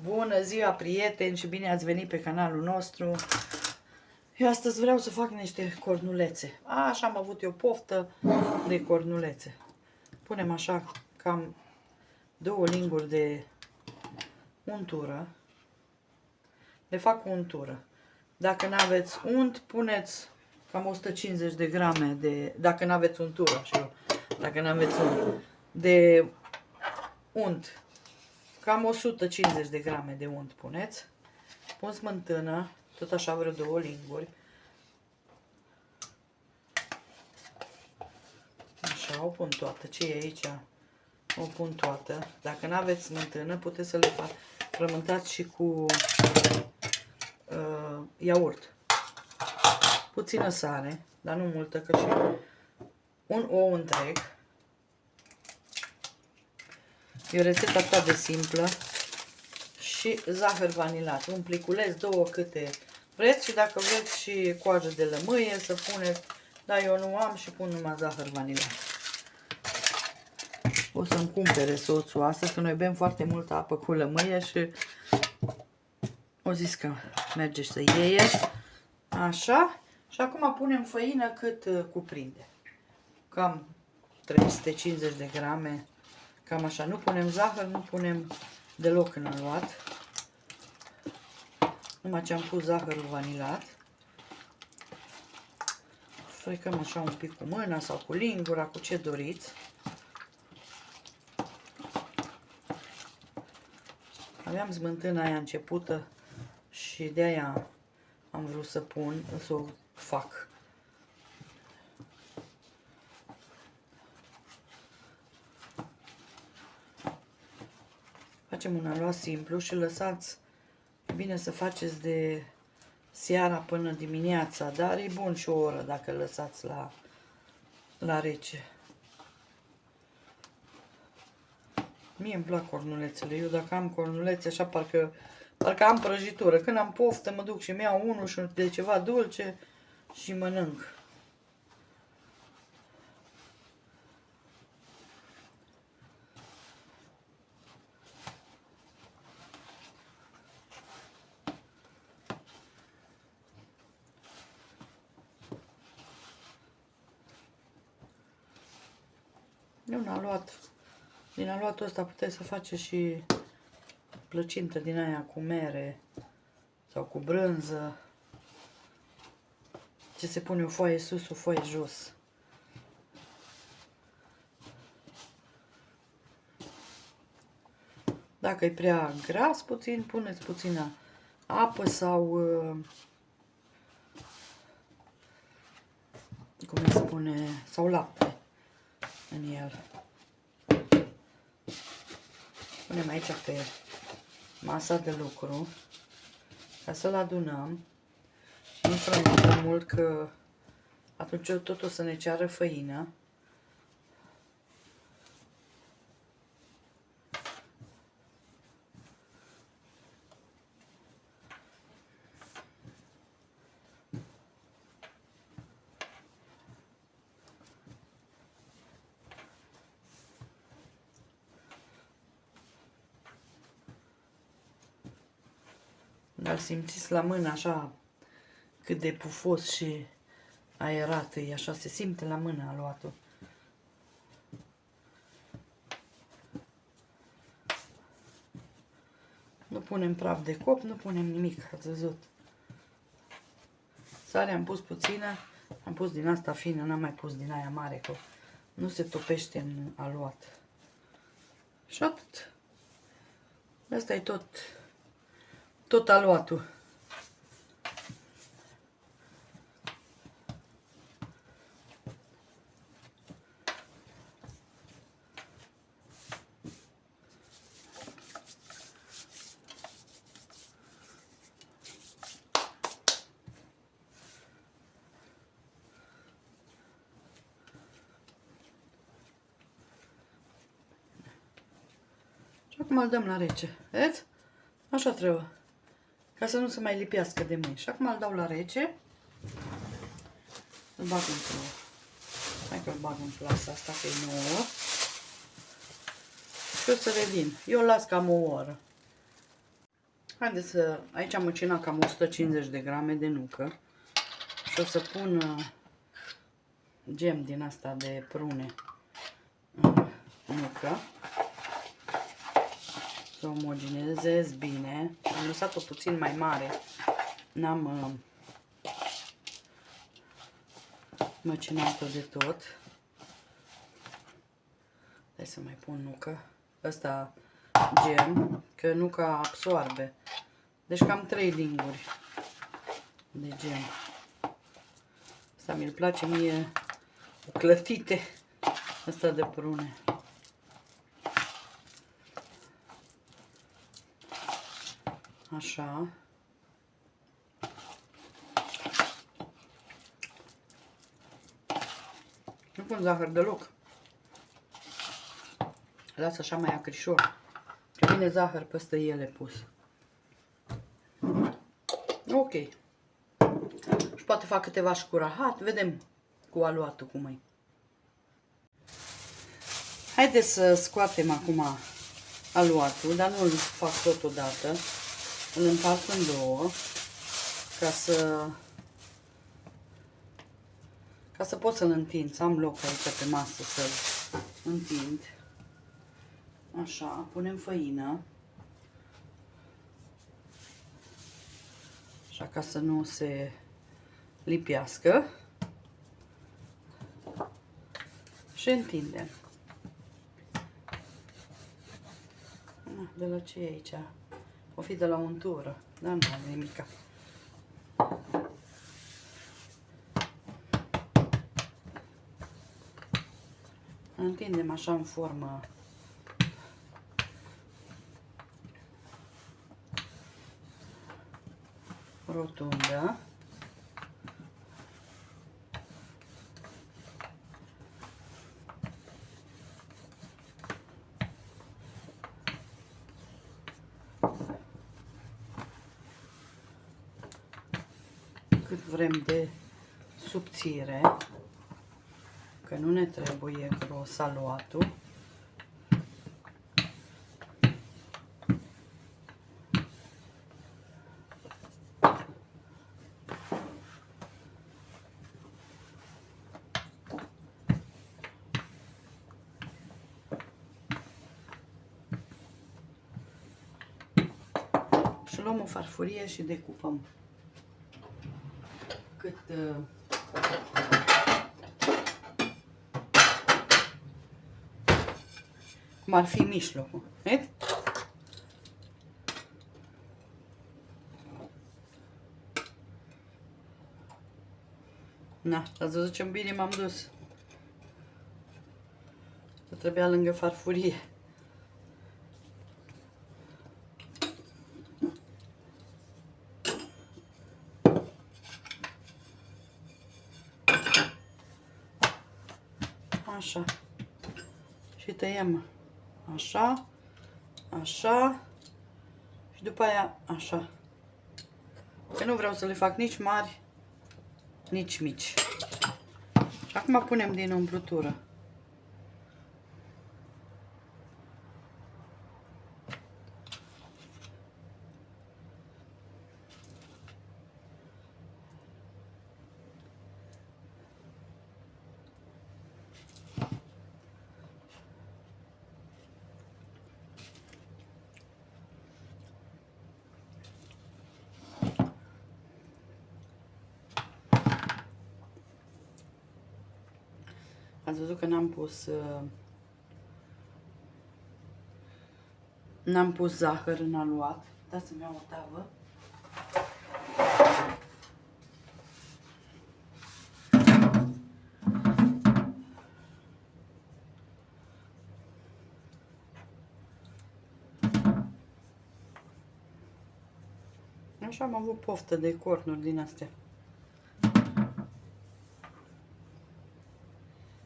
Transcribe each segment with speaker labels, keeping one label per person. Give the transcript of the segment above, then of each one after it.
Speaker 1: Bună ziua, prieteni, și bine ați venit pe canalul nostru. Eu astăzi vreau să fac niște cornulețe. Așa am avut eu poftă de cornulețe. Punem așa cam 2 linguri de untură. Le fac cu untură. Dacă nu aveți unt, puneți cam 150 de grame de... Dacă nu aveți untură, așa, dacă nu aveți unt, de unt. Cam 150 de grame de unt puneți. Pun smântână, tot așa vreo 2 linguri. Așa, o pun toată. Ce e aici? O pun toată. Dacă nu aveți smântână, puteți să le frământați și cu iaurt. Puțină sare, dar nu multă, că și un ou întreg. E o rețetă atât de simplă. Și zahăr vanilat. Un pliculeț, 2 câte vreți, și dacă vreți și coajă de lămâie să puneți, dar eu nu am și pun numai zahăr vanilat. O să-mi cumpere soțul astăzi, că noi bem foarte multă apă cu lămâie și o zis că merge să ieie. Așa. Și acum punem făină cât cuprinde. Cam 350 de grame. Cam așa. Nu punem zahăr, nu punem deloc în aluat. Numai ce am pus zahărul vanilat. Frecăm așa un pic cu mâna sau cu lingura, cu ce doriți. Aveam smântâna aia începută și de aia am vrut să pun, să o fac. Facem un aluat simplu și lăsați, bine să faceți de seara până dimineața, dar e bun și o oră dacă îl lăsați la rece. Mie îmi plac cornulețele. Eu dacă am cornulețe așa parcă am prăjitură. Când am poftă mă duc și îmi iau unul și de ceva dulce și mănânc. E un aluat. Din aluatul ăsta puteți să faceți și plăcintă din aia cu mere sau cu brânză. Ce se pune o foaie sus, o foaie jos. Dacă e prea gras puțin, puneți puțină apă sau cum se spune, sau lapte în el. Punem aici pe masa de lucru ca să-l adunăm. Nu frământăm mult, că atunci tot o să ne ceară făină. Dar simțiți la mână așa cât de pufos și aerat e, așa se simte la mână aluatul. Nu punem praf de cop, nu punem nimic, ați văzut. Sare am pus puțină, am pus din asta fină, n-am mai pus din aia mare, că nu se topește în aluat. Și atât. Asta e tot aluatul. Și acum îl dăm la rece. Vedeți? Așa trebuie. Ca să nu se mai lipească de mâini. Și acum îl dau la rece. Îl bag într-o... Hai că îl bag în plasa asta, că e nouă. Și o să revin. Eu las cam o oră. Haideți să... Aici am măcinat cam 150 de grame de nucă și o să pun gem din asta de prune în nucă. Să o omogenizez bine. Am lăsat-o puțin mai mare. N-am măcinat-o de tot. Hai să mai pun nucă. Ăsta gem, că nuca absorbe. Deci cam 3 linguri de gem. Asta mi-l place mie clătite. Asta de prune. Așa. Nu pun zahăr deloc. Lasă așa mai acrișor. Că vine zahăr peste ele pus. Ok. Și poate fac câteva și cu rahat. Vedem cu aluatul cum e. Haideți să scoatem acum aluatul, dar nu îl fac totodată. Îl împart în două ca să pot să-l întind, să am loc aici pe masă să-l întind. Așa, punem făină. Așa ca să nu se lipească. Și întindem. De la ce e aici? O fi de la untură, dar nu am nimica. Întindem așa în formă rotundă. Cât vrem de subțire, că nu ne trebuie gros aluatul. Și luăm o farfurie și decupăm cât cum ar fi mijlocul. Vezi? Na, ați văzut ce bine m-am dus. Că trebuia lângă farfurie. Așa. Și tăiem așa, așa și după aia așa. Că nu vreau să le fac nici mari, nici mici. Și acum punem din umplutură. Ați văzut că n-am pus zahăr în aluat. Dați să-mi iau o tavă. Așa am avut poftă de cornuri din astea.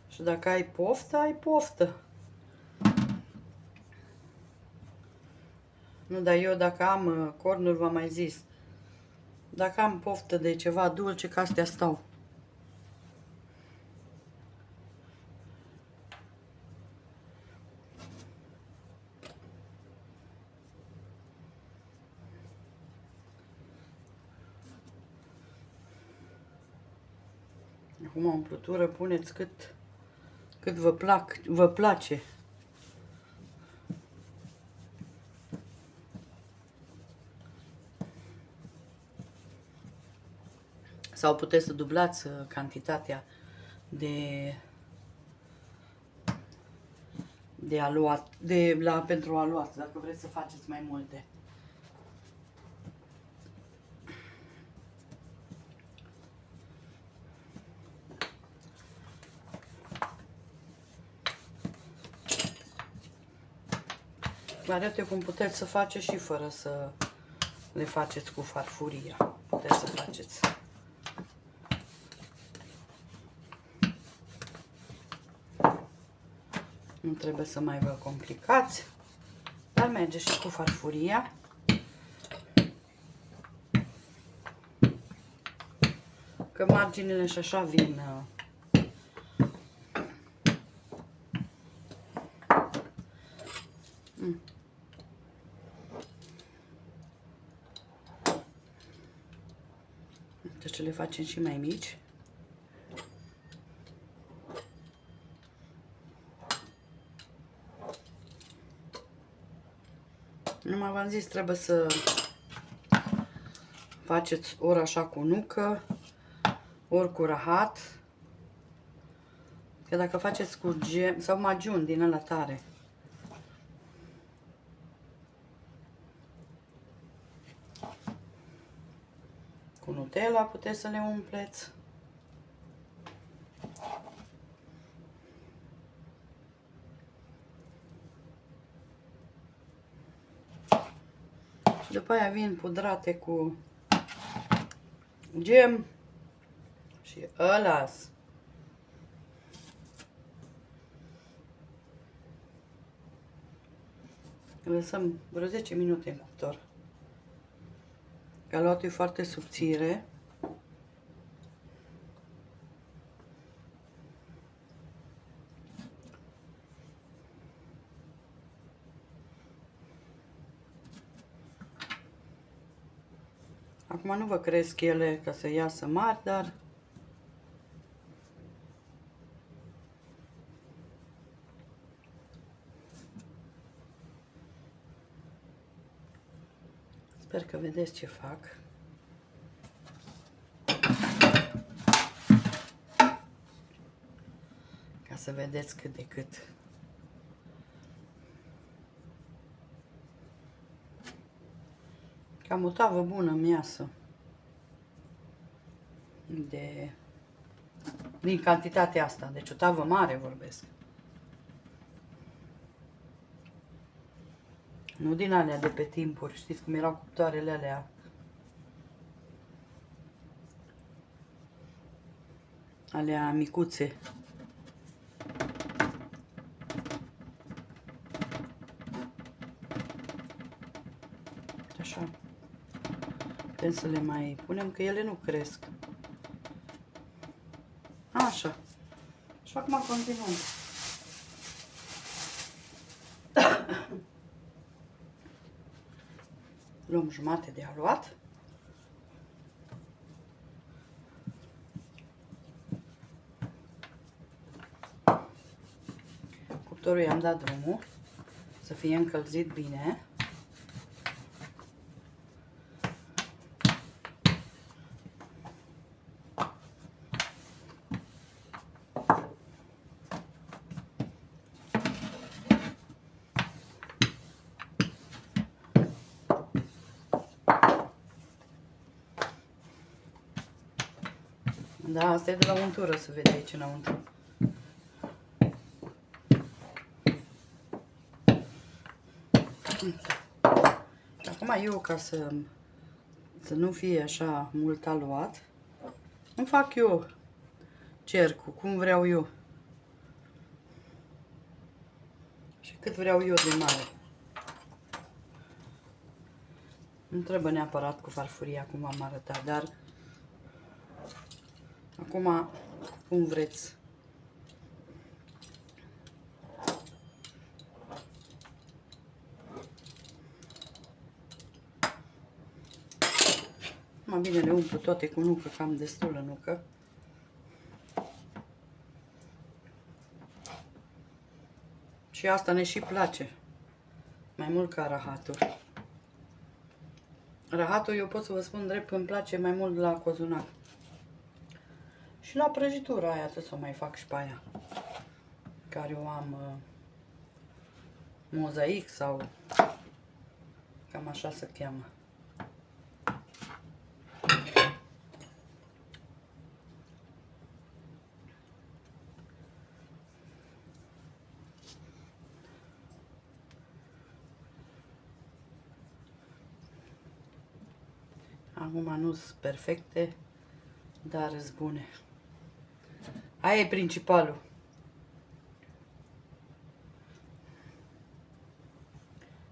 Speaker 1: Și dacă ai poftă, ai poftă. Nu, dar eu dacă am cornuri, v-am mai zis, dacă am poftă de ceva dulce, că astea stau. Acum umplutură puneți cât vă place. Sau puteți să dublați cantitatea pentru aluat, dacă vreți să faceți mai multe. Vă arăt eu cum puteți să faceți și fără să le faceți cu farfuria. Puteți să faceți. Nu trebuie să mai vă complicați, dar merge și cu farfuria. Că marginile și așa vin Deci le facem și mai mici. Numai v-am zis, trebuie să faceți ori așa cu nucă, ori cu rahat. Că dacă faceți cu gem sau magiun din ăla tare, cu Nutella puteți să le umpleți. Și după aia vin pudrate cu gem și ălas. Lăsăm vreo 10 minute în cuptor. Aluatul e foarte subțire. Acum nu vă cresc ele ca să iasă mari, dar sper că vedeți ce fac. Ca să vedeți cât de cât. Cam o tavă bună îmi iasă. Din cantitatea asta. Deci o tavă mare vorbesc. Nu din alea de pe timpuri. Știți cum erau cuptoarele alea? Alea micuțe. Așa. Putem să le mai punem, că ele nu cresc. Așa. Și acum continuăm. Luăm jumate de aluat. Cuptorul i-am dat drumul să fie încălzit bine. Da, asta e de la untură, să vede aici înăuntru. Acum eu, ca să nu fie așa mult aluat, îmi fac eu cercul, cum vreau eu. Și cât vreau eu de mare. Nu trebuie neapărat cu farfuria, cum am arătat, dar acum, cum vreți. Mai bine le umplu toate cu nucă, că am destulă nucă. Și asta ne și place. Mai mult ca rahatul. Rahatul eu pot să vă spun drept că îmi place mai mult la cozonac. Și la prăjitura aia trebuie să o mai fac și pe aia. Care eu am mozaic sau cam așa se cheamă. Acum nu sunt perfecte, dar sunt bune. Aia e principalul.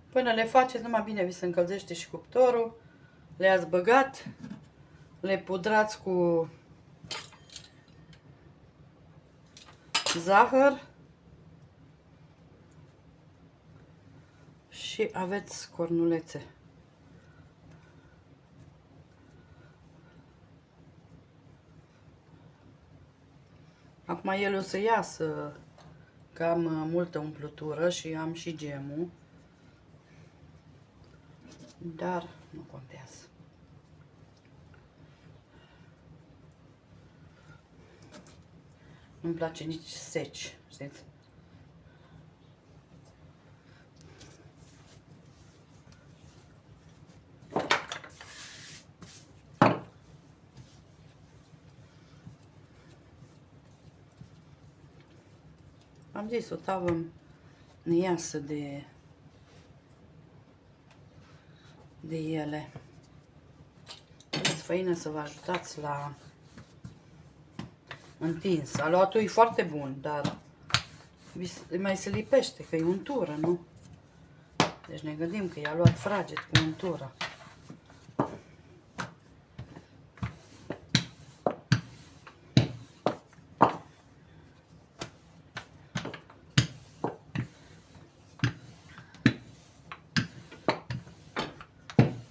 Speaker 1: Până le faceți, numai bine vi se încălzește și cuptorul. Le-ați băgat, le pudrați cu zahăr și aveți cornulețe. Acum ele o să iasă, că am multă umplutură și am și gemul, dar nu contează. Nu-mi place nici seci, știți? Am zis, o tavă ne iasă de ele. Aveți făină să vă ajutați la întins. Aluatul e foarte bun, dar mai se lipește, că e untură, nu? Deci ne gândim că i-a luat fraget cu untură.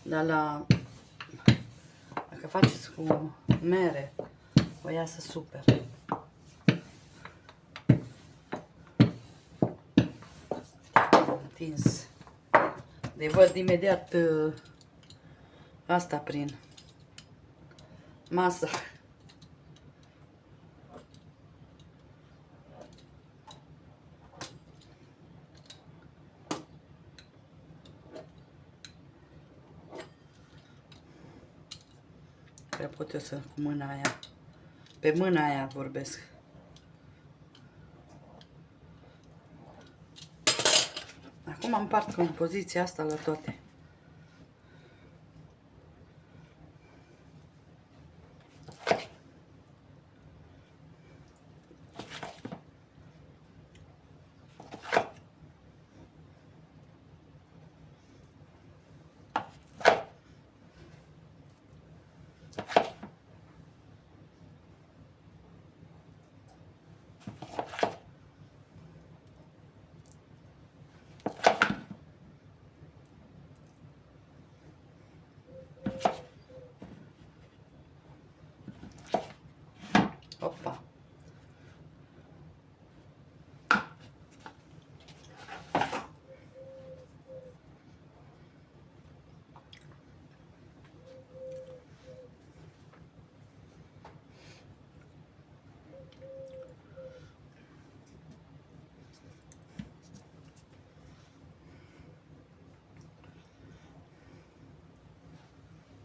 Speaker 1: Dar dacă faceți cu mere, o iasă super. Întins. De văd imediat asta prin masă. Că pot eu să cu mâna aia. Pe mâna aia vorbesc. Acum împart compoziția asta la toate. Opa!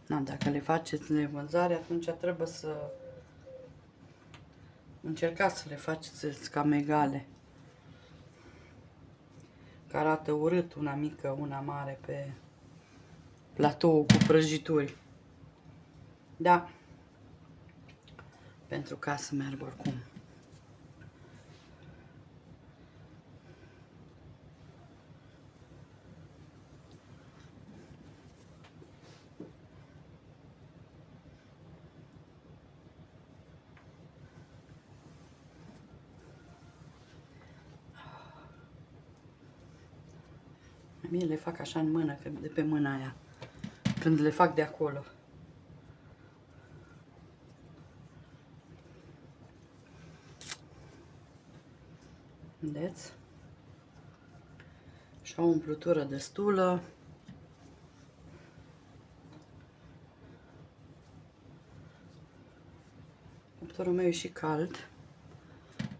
Speaker 1: Na, dacă le faceți de vânzare, atunci trebuie să încercați să le faceți cam egale. Că arată urât una mică, una mare pe platou cu prăjituri. Da. Pentru ca să merg oricum. Mie le fac așa în mână, de pe mâna aia, când le fac de acolo. Vedeți? Așa o umplutură destulă. Cuptorul meu e și cald.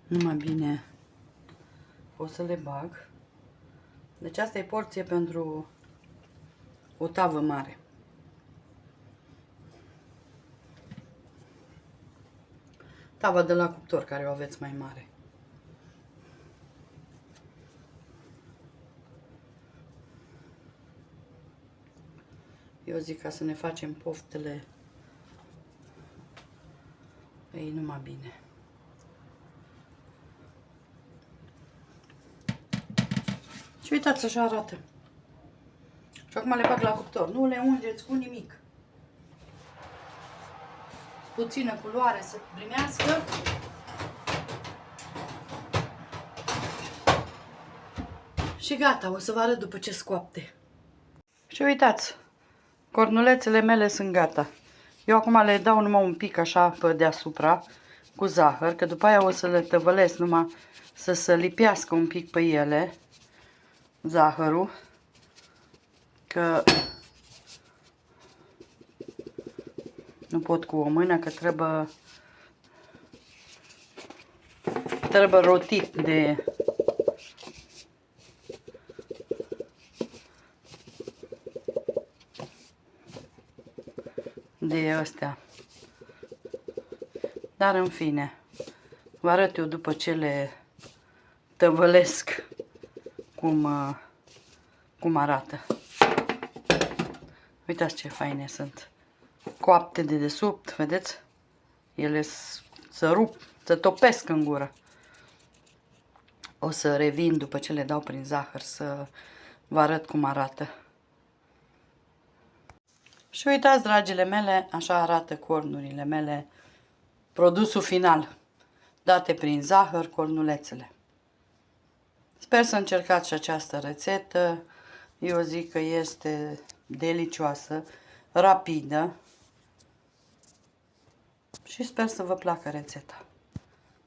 Speaker 1: Numai bine o să le bag. Deci asta e porție pentru o tavă mare. Tava de la cuptor, care o aveți mai mare. Eu zic ca să ne facem poftele. Ei, numai bine. Și uitați, așa arată. Și acum le bag la cuptor. Nu le ungeți cu nimic. Puțină culoare să primească. Și gata, o să vă arăt după ce scoapte. Și uitați, cornulețele mele sunt gata. Eu acum le dau numai un pic așa pe deasupra cu zahăr, că după aia o să le tăvălesc numai să se lipească un pic pe ele zahărul, că nu pot cu o mână, că trebuie rotit de astea. Dar în fine, vă arăt eu după ce le tăvălesc cum arată. Uitați ce faine sunt. Coapte de desubt, vedeți? Ele se rup, se topesc în gură. O să revin după ce le dau prin zahăr să vă arăt cum arată. Și uitați, dragile mele, așa arată cornurile mele, produsul final, date prin zahăr, cornulețele. Sper să încercați și această rețetă. Eu zic că este delicioasă, rapidă și sper să vă placă rețeta.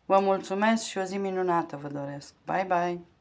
Speaker 1: Vă mulțumesc și o zi minunată vă doresc. Bye, bye!